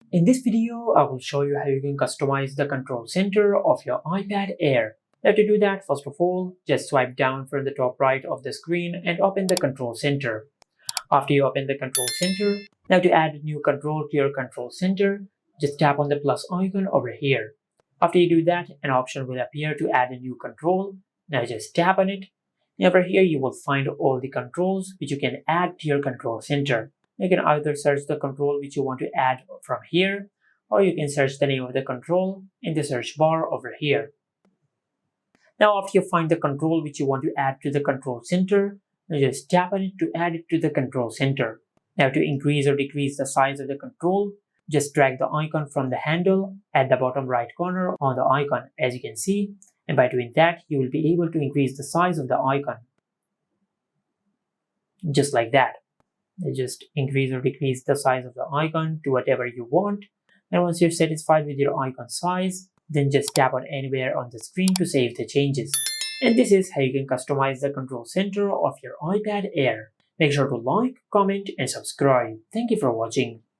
In this video, I will show you how you can customize the control center of your iPad Air. Now to do that, first of all, just swipe down from the top right of the screen and open the control center. After you open the control center, now to add a new control to your control center, just tap on the plus icon over here. After you do that, an option will appear to add a new control. Now just tap on it. Over here, you will find all the controls which you can add to your control center. You can either search the control which you want to add from here, or you can search the name of the control in the search bar over here. Now after you find the control which you want to add to the control center, you just tap on it to add it to the control center. Now to increase or decrease the size of the control, just drag the icon from the handle at the bottom right corner on the icon, as you can see, and by doing that you will be able to increase the size of the icon. Just like that. Just increase or decrease the size of the icon to whatever you want, and once you're satisfied with your icon size, then just tap on anywhere on the screen to save the changes. And this is how you can customize the control center of your iPad Air. Make sure to like, comment and subscribe. Thank you for watching.